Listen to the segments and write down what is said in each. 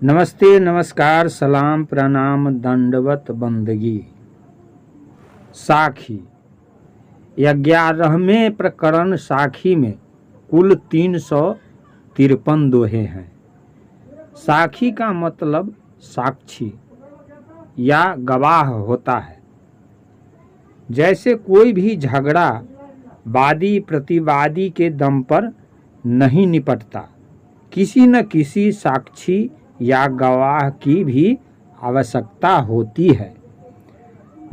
नमस्ते, नमस्कार, सलाम, प्रणाम, दंडवत बंदगी। साखी 11वें प्रकरण साखी में कुल 353 दोहे हैं। साखी का मतलब साक्षी या गवाह होता है। जैसे कोई भी झगड़ा वादी प्रतिवादी के दम पर नहीं निपटता, किसी न किसी साक्षी या गवाह की भी आवश्यकता होती है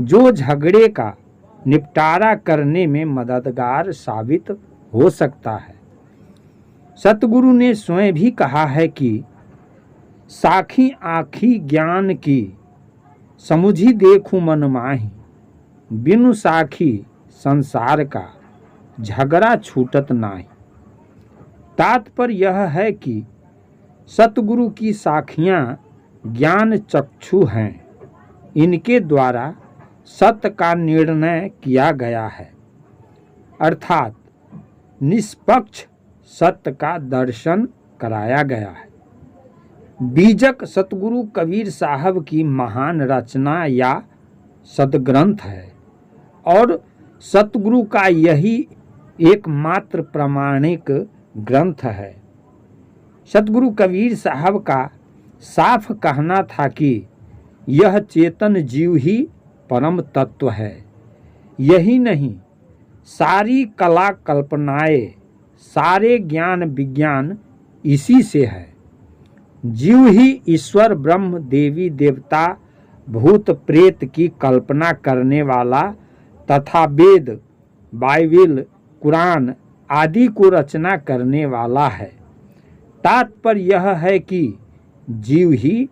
जो झगड़े का निपटारा करने में मददगार साबित हो सकता है। सतगुरु ने स्वयं भी कहा है कि साखी आँखी ज्ञान की, समुझी देखूं मन माही, बिनु साखी संसार का झगड़ा छूटत नाही। तात्पर्य यह है कि सतगुरु की साखियाँ ज्ञान चक्षु हैं। इनके द्वारा सत्य का निर्णय किया गया है, अर्थात निष्पक्ष सत्य का दर्शन कराया गया है। बीजक सतगुरु कबीर साहब की महान रचना या सदग्रंथ है और सतगुरु का यही एकमात्र प्रामाणिक ग्रंथ है। सतगुरु कबीर साहब का साफ कहना था कि यह चेतन जीव ही परम तत्व है। यही नहीं, सारी कला कल्पनाएं, सारे ज्ञान विज्ञान इसी से है। जीव ही ईश्वर ब्रह्म देवी देवता भूत प्रेत की कल्पना करने वाला तथा वेद बाइबिल कुरान आदि को रचना करने वाला है। तात्पर्य यह है कि जीव ही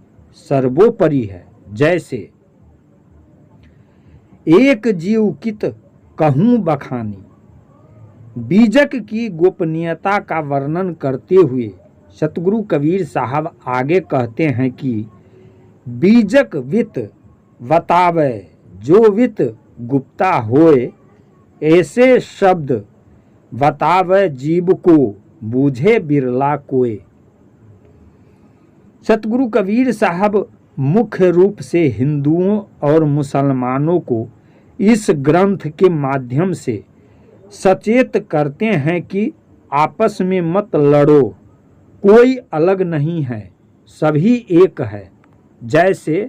सर्वोपरि है। जैसे एक जीव कित कहूँ बखानी, बीजक की गोपनीयता का वर्णन करते हुए सतगुरु कबीर साहब आगे कहते हैं कि बीजक वित बतावे जो वित गुप्ता होए, ऐसे शब्द बतावे जीव को बूझे बिरला कोय। सतगुरु कबीर साहब मुख्य रूप से हिंदुओं और मुसलमानों को इस ग्रंथ के माध्यम से सचेत करते हैं कि आपस में मत लड़ो, कोई अलग नहीं है, सभी एक है। जैसे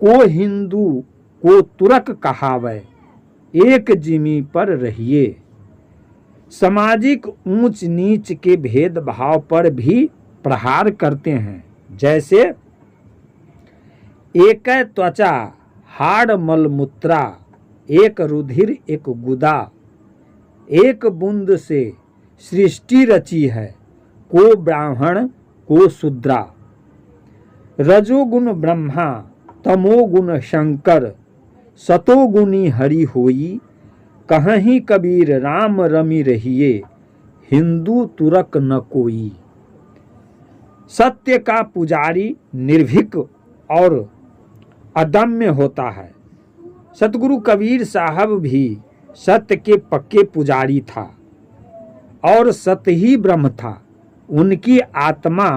को हिंदू को तुरक कहावे, एक जिमी पर रहिए। सामाजिक ऊंच नीच के भेदभाव पर भी प्रहार करते हैं। जैसे एक त्वचा हाड़ मलमूत्रा, एक रुधिर एक गुदा, एक बूंद से सृष्टि रची है, को ब्राह्मण को शूद्रा। रजोगुण ब्रह्मा तमोगुण शंकर, सतोगुणी हरि होई, कहीं कबीर राम रमी रहिए, हिंदू तुरक न कोई। सत्य का पुजारी निर्भीक और अदम्य होता है। सतगुरु कबीर साहब भी सत्य के पक्के पुजारी था और सत्य ही ब्रह्म था। उनकी आत्मा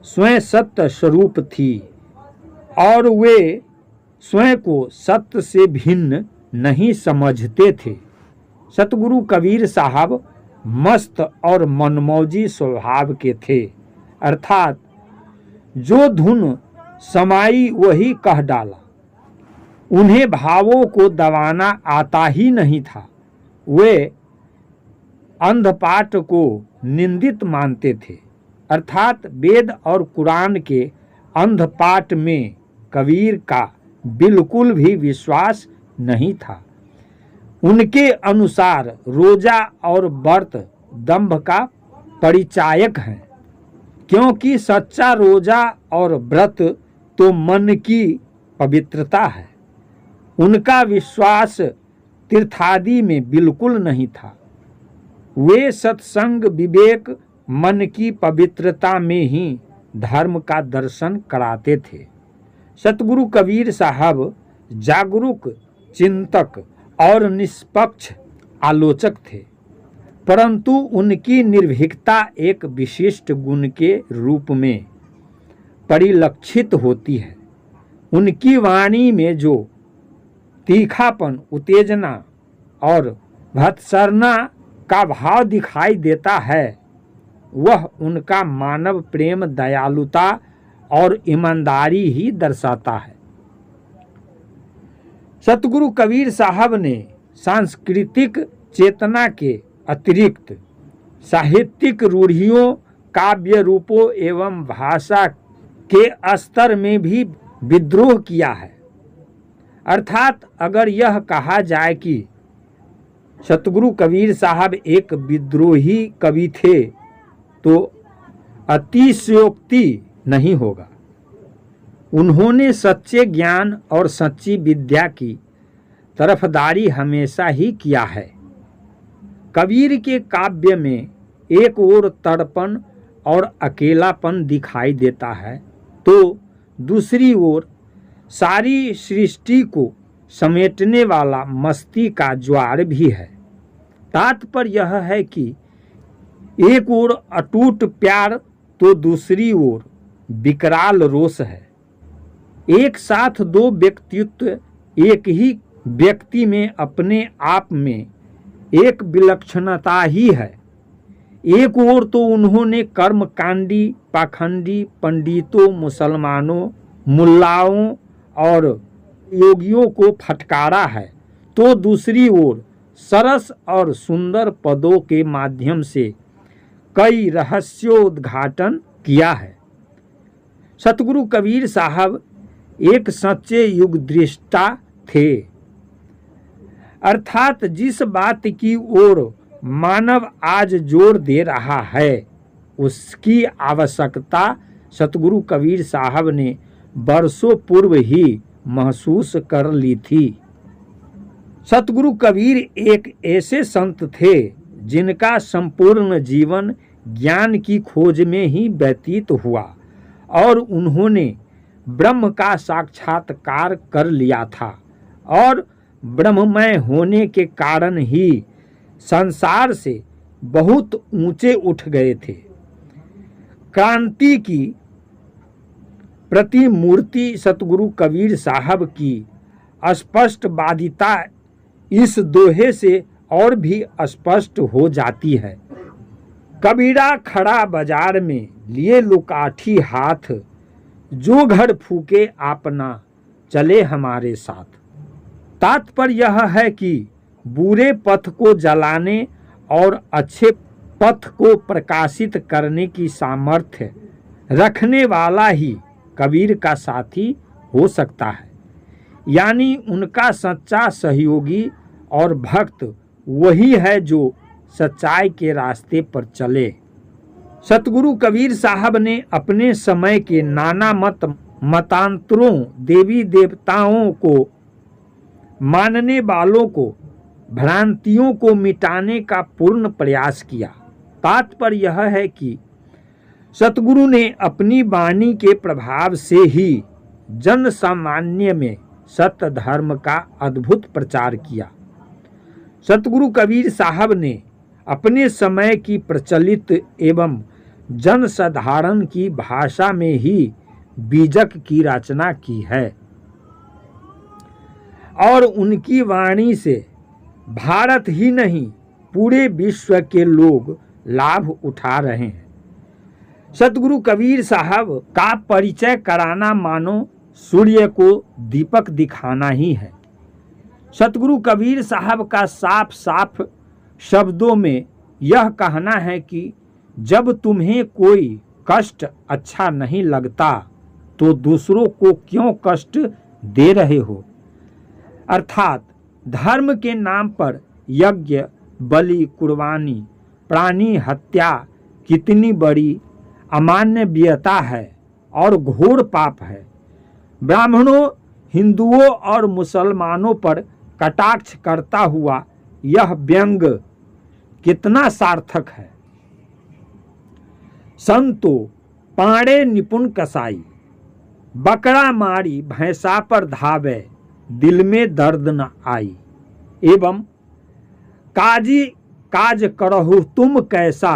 स्वयं सत्य स्वरूप थी और वे स्वयं को सत्य से भिन्न नहीं समझते थे। सतगुरु कबीर साहब मस्त और मनमौजी स्वभाव के थे, अर्थात जो धुन समाई वही कह डाला। उन्हें भावों को दबाना आता ही नहीं था। वे अंधपाठ को निंदित मानते थे, अर्थात वेद और कुरान के अंधपाठ में कबीर का बिल्कुल भी विश्वास नहीं था। उनके अनुसार रोजा और व्रत दंभ का परिचायक हैं, क्योंकि सच्चा रोजा और व्रत तो मन की पवित्रता है। उनका विश्वास तीर्थादि में बिल्कुल नहीं था। वे सत्संग विवेक मन की पवित्रता में ही धर्म का दर्शन कराते थे। सतगुरु कबीर साहब जागरूक चिंतक और निष्पक्ष आलोचक थे, परंतु उनकी निर्भीकता एक विशिष्ट गुण के रूप में परिलक्षित होती है। उनकी वाणी में जो तीखापन, उत्तेजना और भत्सरना का भाव दिखाई देता है वह उनका मानव प्रेम, दयालुता और ईमानदारी ही दर्शाता है। सतगुरु कबीर साहब ने सांस्कृतिक चेतना के अतिरिक्त साहित्यिक रूढ़ियों, काव्य रूपों एवं भाषा के स्तर में भी विद्रोह किया है। अर्थात अगर यह कहा जाए कि सतगुरु कबीर साहब एक विद्रोही कवि थे तो अतिशयोक्ति नहीं होगा। उन्होंने सच्चे ज्ञान और सच्ची विद्या की तरफदारी हमेशा ही किया है। कबीर के काव्य में एक ओर तड़पन और अकेलापन दिखाई देता है तो दूसरी ओर सारी सृष्टि को समेटने वाला मस्ती का ज्वार भी है। तात्पर्य यह है कि एक ओर अटूट प्यार तो दूसरी ओर विकराल रोष है। एक साथ दो व्यक्तित्व एक ही व्यक्ति में अपने आप में एक विलक्षणता ही है। एक ओर तो उन्होंने कर्मकांडी, पाखंडी पंडितों, मुसलमानों, मुल्लाओं और योगियों को फटकारा है तो दूसरी ओर सरस और सुंदर पदों के माध्यम से कई रहस्योद्घाटन किया है। सतगुरु कबीर साहब एक सच्चे युगदृष्टा थे। अर्थात जिस बात की ओर मानव आज जोर दे रहा है उसकी आवश्यकता सतगुरु कबीर साहब ने वर्षों पूर्व ही महसूस कर ली थी। सतगुरु कबीर एक ऐसे संत थे जिनका संपूर्ण जीवन ज्ञान की खोज में ही व्यतीत हुआ और उन्होंने ब्रह्म का साक्षात्कार कर लिया था और ब्रह्ममय होने के कारण ही संसार से बहुत ऊंचे उठ गए थे। क्रांति की प्रतिमूर्ति सतगुरु कबीर साहब की स्पष्टवादिता इस दोहे से और भी स्पष्ट हो जाती है। कबीरा खड़ा बाजार में लिए लुकाठी हाथ, जो घर फूके आपना चले हमारे साथ। तात्पर्य यह है कि बुरे पथ को जलाने और अच्छे पथ को प्रकाशित करने की सामर्थ्य रखने वाला ही कबीर का साथी हो सकता है, यानी उनका सच्चा सहयोगी और भक्त वही है जो सच्चाई के रास्ते पर चले। सतगुरु कबीर साहब ने अपने समय के नाना मतांतरों, देवी देवताओं को मानने वालों को भ्रांतियों को मिटाने का पूर्ण प्रयास किया। तात्पर्य यह है कि सतगुरु ने अपनी वाणी के प्रभाव से ही जन सामान्य में सत्य धर्म का अद्भुत प्रचार किया। सतगुरु कबीर साहब ने अपने समय की प्रचलित एवं जन साधारण की भाषा में ही बीजक की रचना की है और उनकी वाणी से भारत ही नहीं पूरे विश्व के लोग लाभ उठा रहे हैं। सतगुरु कबीर साहब का परिचय कराना मानो सूर्य को दीपक दिखाना ही है। सतगुरु कबीर साहब का साफ साफ शब्दों में यह कहना है कि जब तुम्हें कोई कष्ट अच्छा नहीं लगता तो दूसरों को क्यों कष्ट दे रहे हो। अर्थात धर्म के नाम पर यज्ञ, बलि, कुर्बानी, प्राणी हत्या कितनी बड़ी अमानवीयता है और घोर पाप है। ब्राह्मणों, हिंदुओं और मुसलमानों पर कटाक्ष करता हुआ यह व्यंग कितना सार्थक है। संतो पाड़े निपुण कसाई, बकरा मारी भैंसा पर धावे, दिल में दर्द न आई। एवं काजी काज करहु तुम कैसा,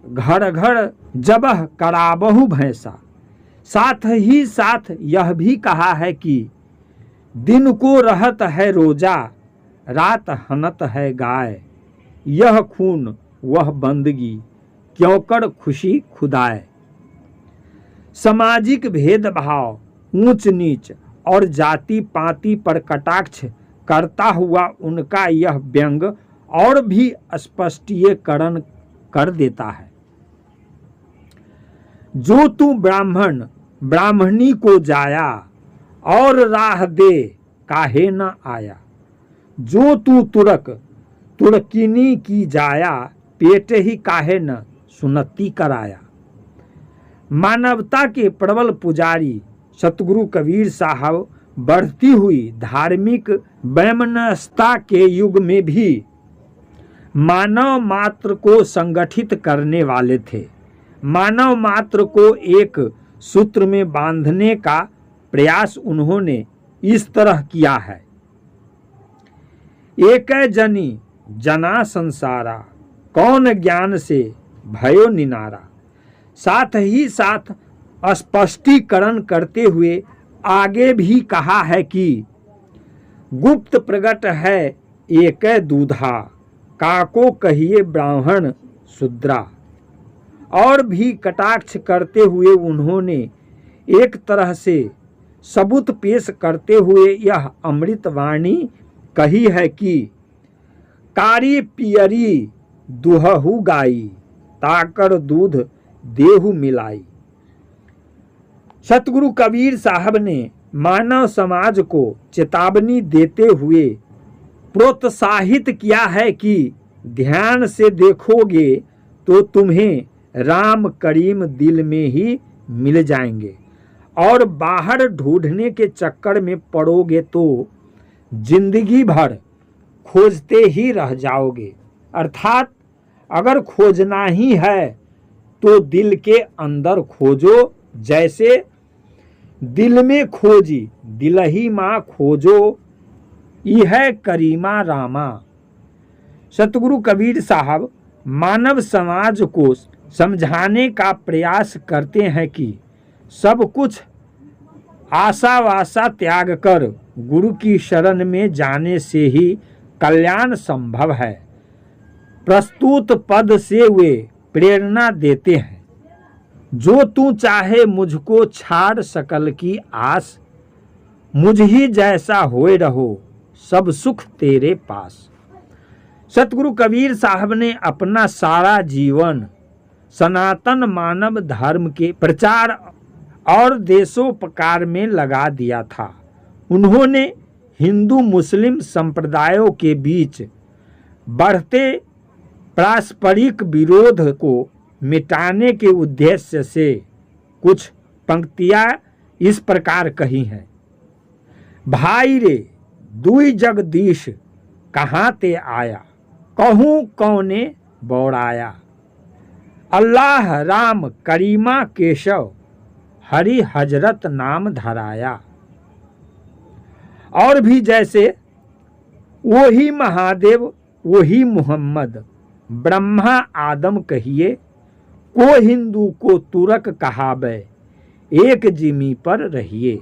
घर घर जबह कराबहु भैंसा। साथ ही साथ यह भी कहा है कि दिन को रहत है रोजा, रात हनत है गाय, यह खून वह बंदगी, क्यों कर खुशी खुदाए। सामाजिक भेदभाव, ऊंच नीच और जाति पाति पर कटाक्ष करता हुआ उनका यह व्यंग और भी स्पष्टीकरण कर देता है। जो तू ब्राह्मण ब्राह्मणी को जाया, और राह दे काहे न आया। जो तू तुरक तुर्किनी की जाया, पेट ही काहे न सुन्नति कराया। मानवता के प्रबल पुजारी सतगुरु कबीर साहब बढ़ती हुई धार्मिक वैमनस्यता के युग में भी मानव मात्र को संगठित करने वाले थे। मानव मात्र को एक सूत्र में बांधने का प्रयास उन्होंने इस तरह किया है। एक जनी जना संसारा, कौन ज्ञान से भयो निनारा। साथ ही साथ स्पष्टीकरण करते हुए आगे भी कहा है कि गुप्त प्रगट है एक दूधा, काको कहिए ब्राह्मण शूद्रा। और भी कटाक्ष करते हुए उन्होंने एक तरह से सबूत पेश करते हुए यह अमृत वाणी कही है कि कारी पियरी दुहहु गाई, ताकर दूध देहु मिलाई। सतगुरु कबीर साहब ने मानव समाज को चेतावनी देते हुए प्रोत्साहित किया है कि ध्यान से देखोगे तो तुम्हें राम करीम दिल में ही मिल जाएंगे, और बाहर ढूंढने के चक्कर में पड़ोगे तो जिंदगी भर खोजते ही रह जाओगे। अर्थात अगर खोजना ही है तो दिल के अंदर खोजो, जैसे दिल में खोजी दिलही माँ खोजो, यह करीमा रामा। सतगुरु कबीर साहब मानव समाज को समझाने का प्रयास करते हैं कि सब कुछ आशा वासा त्याग कर गुरु की शरण में जाने से ही कल्याण संभव है। प्रस्तुत पद से वे प्रेरणा देते हैं। जो तू चाहे मुझको छाड़ सकल की आस, मुझ ही जैसा होए रहो सब सुख तेरे पास। सतगुरु कबीर साहब ने अपना सारा जीवन सनातन मानव धर्म के प्रचार और देशोपकार में लगा दिया था। उन्होंने हिंदू मुस्लिम संप्रदायों के बीच बढ़ते पारस्परिक विरोध को मिटाने के उद्देश्य से कुछ पंक्तियां इस प्रकार कही हैं। भाई रे दुई जगदीश कहाँ ते आया, कहूँ कौने बौड़ाया। अल्लाह राम करीमा केशव, हरि हजरत नाम धराया। और भी जैसे वही महादेव वही मोहम्मद, ब्रह्मा आदम कहिए, को हिंदू को तुरक कहावे, एक जिमी पर रहिए।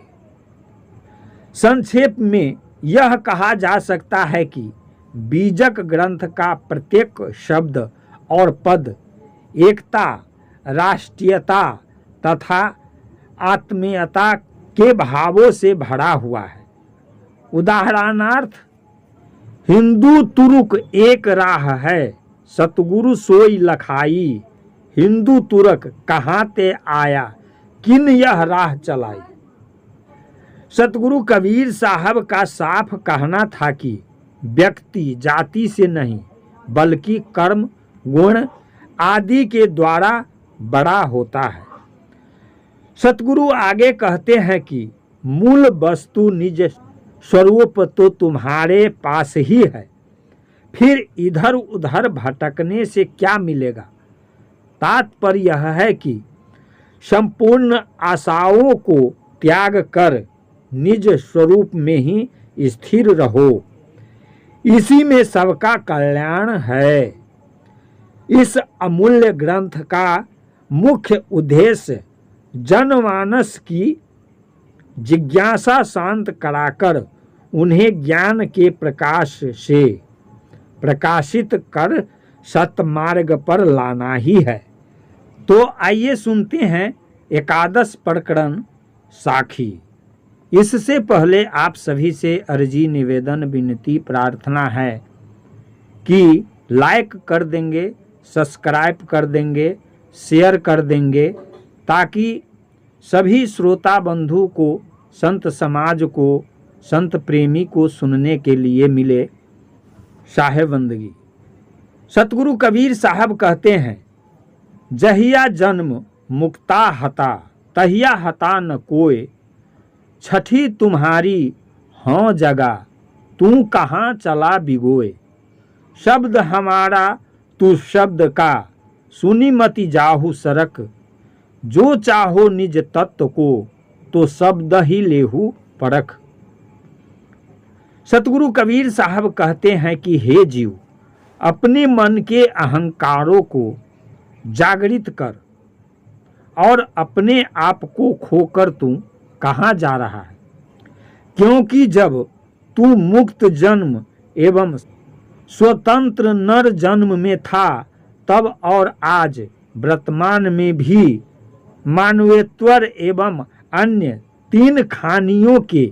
संक्षेप में यह कहा जा सकता है कि बीजक ग्रंथ का प्रत्येक शब्द और पद एकता, राष्ट्रीयता तथा आत्मीयता के भावों से भरा हुआ है। उदाहरणार्थ, हिंदू तुरुक एक राह है, सतगुरु सोई लखाई। हिंदू तुरक कहाँ ते आया, किन यह राह चलाई। सतगुरु कबीर साहब का साफ कहना था कि व्यक्ति जाति से नहीं बल्कि कर्म, गुण आदि के द्वारा बड़ा होता है। सतगुरु आगे कहते हैं कि मूल वस्तु निज स्वरूप तो तुम्हारे पास ही है, फिर इधर उधर भटकने से क्या मिलेगा। तात्पर्य यह है कि संपूर्ण आशाओं को त्याग कर निज स्वरूप में ही स्थिर रहो, इसी में सबका कल्याण है। इस अमूल्य ग्रंथ का मुख्य उद्देश्य जनमानस की जिज्ञासा शांत कराकर उन्हें ज्ञान के प्रकाश से प्रकाशित कर सतमार्ग पर लाना ही है। तो आइए सुनते हैं एकादश प्रकरण साखी। इससे पहले आप सभी से अर्जी, निवेदन, विनती, प्रार्थना है कि लाइक कर देंगे, सब्सक्राइब कर देंगे, शेयर कर देंगे, ताकि सभी श्रोता बंधु को, संत समाज को, संत प्रेमी को सुनने के लिए मिले साहेबंदगी। सतगुरु कबीर साहब कहते हैं, जहिया जन्म मुक्ता हता तहिया हता न कोय, छठी तुम्हारी हों जगह तू कहाँ चला बिगोए। शब्द हमारा तू शब्द का सुनी मति जाहु सरक, जो चाहो निज तत्व को तो शब्द ही लेहु परख। सतगुरु कबीर साहब कहते हैं कि हे जीव, अपने मन के अहंकारों को जागृत कर और अपने आप को खोकर तू कहाँ जा रहा है, क्योंकि जब तू मुक्त जन्म एवं स्वतंत्र नर जन्म में था तब और आज वर्तमान में भी मानवेत्वर एवं अन्य 3 खानियों के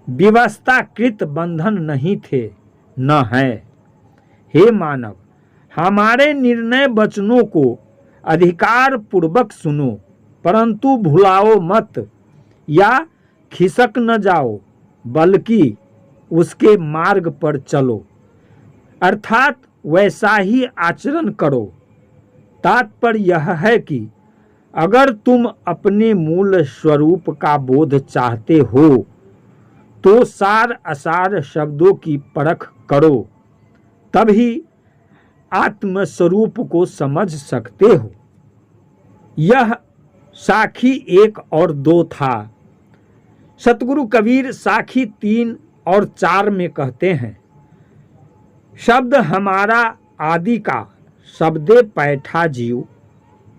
व्यवस्थाकृत बंधन नहीं थे न है। हे मानव, हमारे निर्णय वचनों को अधिकार पूर्वक सुनो, परंतु भुलाओ मत या खिसक न जाओ, बल्कि उसके मार्ग पर चलो, अर्थात वैसा ही आचरण करो। तात्पर्य यह है कि अगर तुम अपने मूल स्वरूप का बोध चाहते हो तो सार असार शब्दों की परख करो, तभी आत्मस्वरूप को समझ सकते हो। यह साखी 1 और 2 था। सतगुरु कबीर साखी 3 और 4 में कहते हैं, शब्द हमारा आदि का शब्दे पैठा जीव,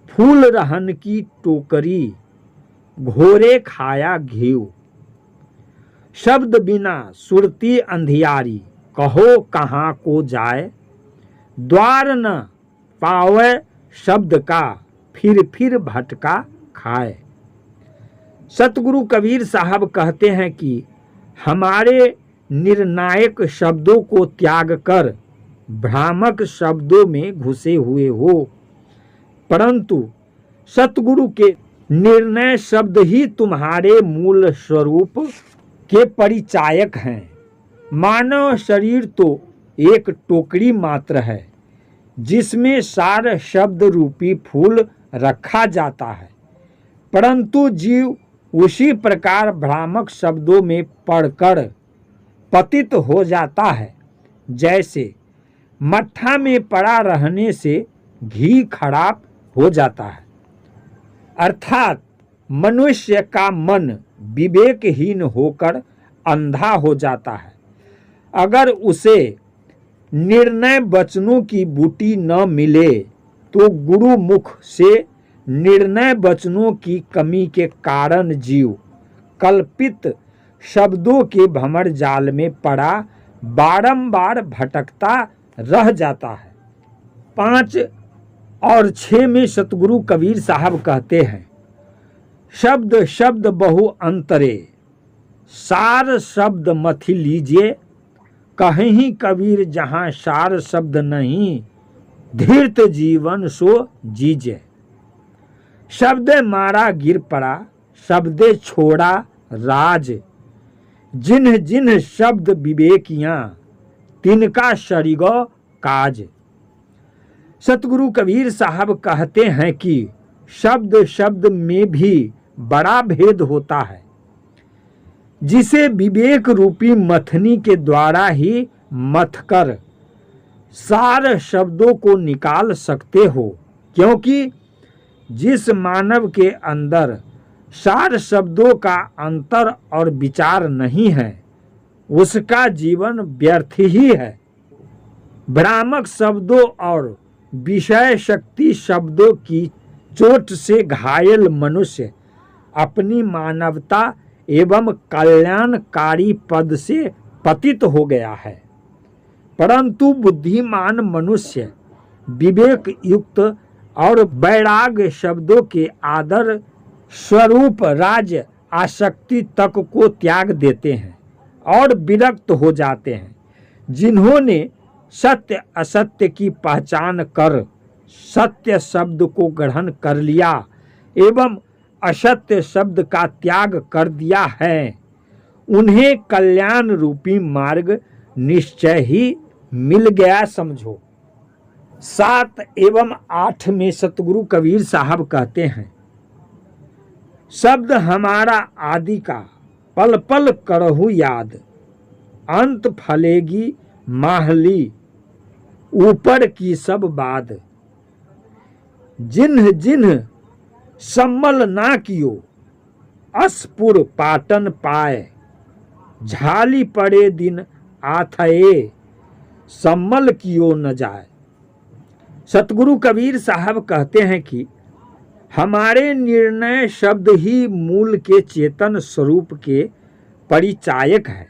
फूल रहन की टोकरी घोरे खाया घीव। शब्द बिना सुरती अंधियारी, कहो कहाँ को जाए, द्वार न पावे शब्द का फिर भटका खाए। सतगुरु कबीर साहब कहते हैं कि हमारे निर्णायक शब्दों को त्याग कर भ्रामक शब्दों में घुसे हुए हो, परंतु सतगुरु के निर्णय शब्द ही तुम्हारे मूल स्वरूप के परिचायक हैं। मानव शरीर तो एक टोकरी मात्र है जिसमें सार शब्द रूपी फूल रखा जाता है, परंतु जीव उसी प्रकार भ्रामक शब्दों में पड़कर पतित हो जाता है, जैसे मट्ठा में पड़ा रहने से घी खराब हो जाता है। अर्थात मनुष्य का मन विवेकहीन होकर अंधा हो जाता है। अगर उसे निर्णय वचनों की बूटी न मिले तो गुरु मुख से निर्णय वचनों की कमी के कारण जीव कल्पित शब्दों के भंवर जाल में पड़ा बारंबार भटकता रह जाता है। 5 और 6 में सतगुरु कबीर साहब कहते हैं, शब्द शब्द बहु अंतरे, सार शब्द मथि लीजिए, कहीं कबीर जहाँ सार शब्द नहीं, धीर्त जीवन सो जीजे। शब्द मारा गिर पड़ा, शब्दे छोड़ा राज, जिन्ह जिन्ह शब्द विवेकियाँ, तिनका शरीगो काज। सतगुरु कबीर साहब कहते हैं कि शब्द शब्द में भी बड़ा भेद होता है, जिसे विवेक रूपी मथनी के द्वारा ही मथकर सार शब्दों को निकाल सकते हो, क्योंकि जिस मानव के अंदर सार शब्दों का अंतर और विचार नहीं है उसका जीवन व्यर्थ ही है। भ्रामक शब्दों और विषय शक्ति शब्दों की चोट से घायल मनुष्य अपनी मानवता एवं कल्याणकारी पद से पतित हो गया है, परंतु बुद्धिमान मनुष्य विवेक युक्त और वैराग्य शब्दों के आदर स्वरूप राज्य आसक्ति तक को त्याग देते हैं और विरक्त हो जाते हैं। जिन्होंने सत्य असत्य की पहचान कर सत्य शब्द को ग्रहण कर लिया एवं असत्य शब्द का त्याग कर दिया है, उन्हें कल्याण रूपी मार्ग निश्चय ही मिल गया समझो। 7 एवं 8 में सतगुरु कबीर साहब कहते हैं, शब्द हमारा आदि का पल पल करहु याद, अंत फलेगी माहली ऊपर की सब बात। जिन्ह जिन्ह सम्मल ना कियो असपुर पाटन पाए, झाली पड़े दिन आथये सम्मल कियो न जाए। सतगुरु कबीर साहब कहते हैं कि हमारे निर्णय शब्द ही मूल के चेतन स्वरूप के परिचायक है,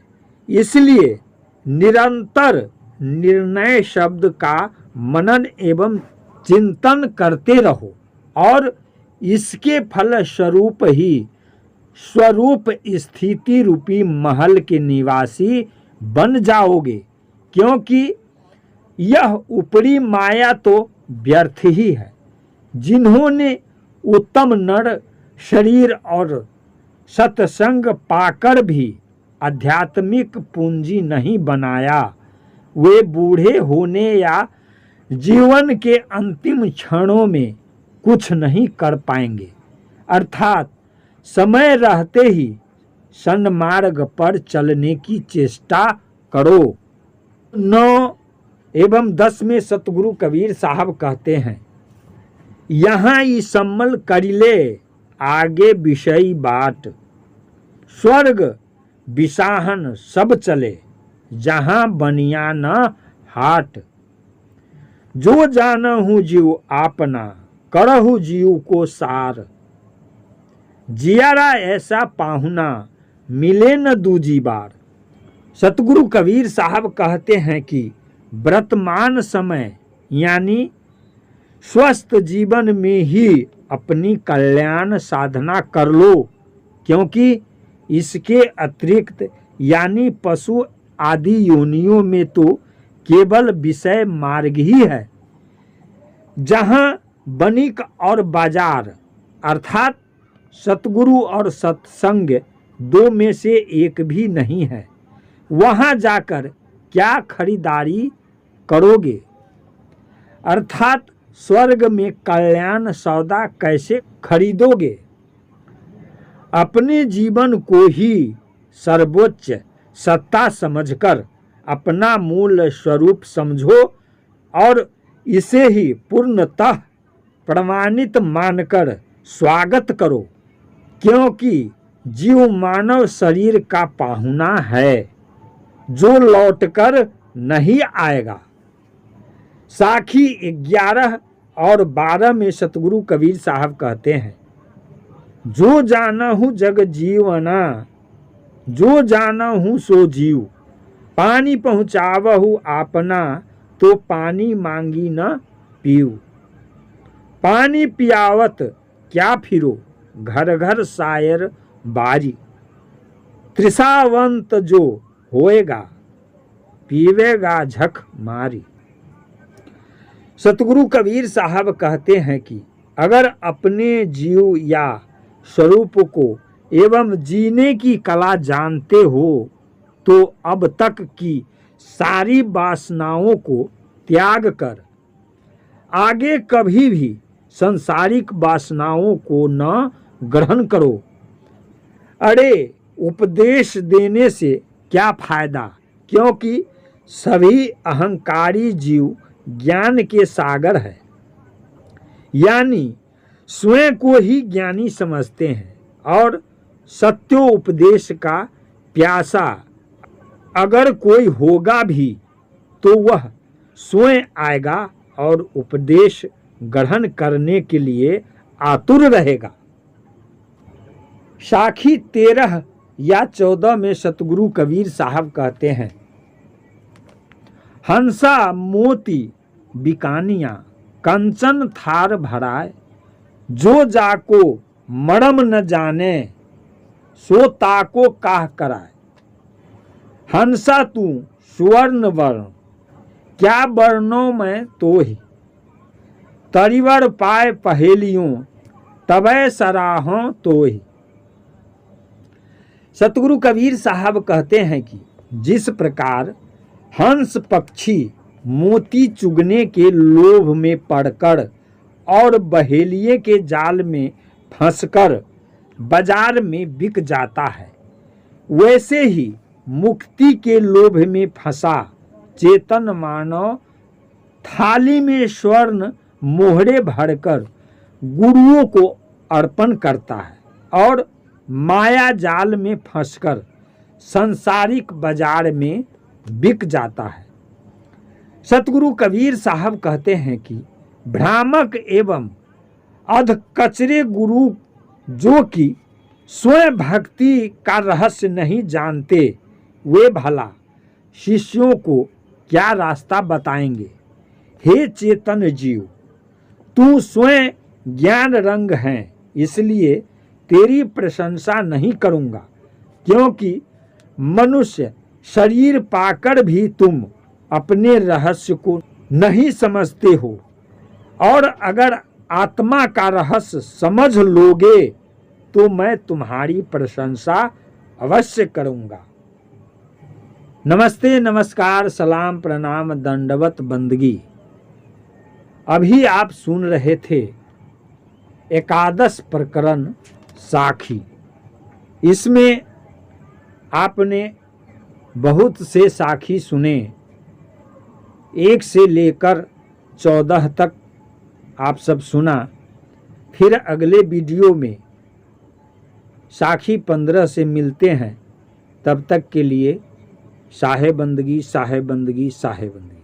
इसलिए निरंतर निर्णय शब्द का मनन एवं चिंतन करते रहो और इसके फल स्वरूप ही स्वरूप स्थिति रूपी महल के निवासी बन जाओगे, क्योंकि यह ऊपरी माया तो व्यर्थ ही है। जिन्होंने उत्तम नर शरीर और सत्संग पाकर भी आध्यात्मिक पूंजी नहीं बनाया, वे बूढ़े होने या जीवन के अंतिम क्षणों में कुछ नहीं कर पाएंगे। अर्थात समय रहते ही सन्मार्ग पर चलने की चेष्टा करो। 9 एवं 10 में सतगुरु कबीर साहब कहते हैं, यहाँ ई सम्मल करिले आगे विषयी बाट, स्वर्ग विसाहन सब चले जहाँ बनिया न हाट। जो जानहु जीव आपना करहु जीव को सार, जियारा ऐसा पाहुना मिले न दूजी बार। सतगुरु कबीर साहब कहते हैं कि वर्तमान समय यानी स्वस्थ जीवन में ही अपनी कल्याण साधना कर लो, क्योंकि इसके अतिरिक्त यानी पशु आदि योनियों में तो केवल विषय मार्ग ही है, जहाँ बनिक और बाजार अर्थात सतगुरु और सत्संग दो में से एक भी नहीं है। वहाँ जाकर क्या खरीदारी करोगे, अर्थात स्वर्ग में कल्याण सौदा कैसे खरीदोगे। अपने जीवन को ही सर्वोच्च सत्ता समझकर अपना मूल स्वरूप समझो और इसे ही पूर्णतः प्रमाणित मानकर स्वागत करो, क्योंकि जीव मानव शरीर का पाहुना है जो लौटकर नहीं आएगा। साखी 11 और 12 में सतगुरु कबीर साहब कहते हैं, जो जानहु जग जीवना, जो जानहु सो जीव, पानी पहुँचावहु आपना, तो पानी मांगी न पीऊ। पानी पियावत क्या फिरो, घर घर शायर बारी। तृषावंत जो होएगा, पीवेगा झक मारी। सतगुरु कबीर साहब कहते हैं कि अगर अपने जीव या स्वरूप को एवं जीने की कला जानते हो तो अब तक की सारी वासनाओं को त्याग कर आगे कभी भी सांसारिक वासनाओं को न ग्रहण करो। अरे उपदेश देने से क्या फायदा, क्योंकि सभी अहंकारी जीव ज्ञान के सागर है, यानी स्वयं को ही ज्ञानी समझते हैं और सत्योपदेश का प्यासा अगर कोई होगा भी तो वह स्वयं आएगा और उपदेश ग्रहण करने के लिए आतुर रहेगा। साखी 13 या 14 में सतगुरु कबीर साहब कहते हैं, हंसा मोती बिकानिया कंचन थार भराए, जो जाको मरम न जाने सो ताको काह कराए। हंसा तू सुवर्ण वर्ण क्या वर्णों में तो ही, तरिवर पाए पहेलियों तबै सराहों तो ही। सतगुरु कबीर साहब कहते हैं कि जिस प्रकार हंस पक्षी मोती चुगने के लोभ में पड़कर और बहेलिए के जाल में फंसकर बाजार में बिक जाता है, वैसे ही मुक्ति के लोभ में फंसा चेतन मानव थाली में स्वर्ण मोहरे भरकर गुरुओं को अर्पण करता है और माया जाल में फंसकर सांसारिक बाजार में बिक जाता है। सतगुरु कबीर साहब कहते हैं कि भ्रामक एवं अधकचरे गुरु जो कि स्वयं भक्ति का रहस्य नहीं जानते, वे भला शिष्यों को क्या रास्ता बताएंगे। हे चेतन जीव, तू स्वयं ज्ञान रंग है, इसलिए तेरी प्रशंसा नहीं करूँगा, क्योंकि मनुष्य शरीर पाकर भी तुम अपने रहस्य को नहीं समझते हो, और अगर आत्मा का रहस्य समझ लोगे तो मैं तुम्हारी प्रशंसा अवश्य करूँगा। नमस्ते, नमस्कार, सलाम, प्रणाम, दंडवत बंदगी। अभी आप सुन रहे थे एकादश प्रकरण साखी। इसमें आपने बहुत से साखी सुने, 1 से लेकर 14 तक आप सब सुना। फिर अगले वीडियो में साखी 15 से मिलते हैं। तब तक के लिए साहे बंदगी, साहे बंदगी, साहे बंदगी।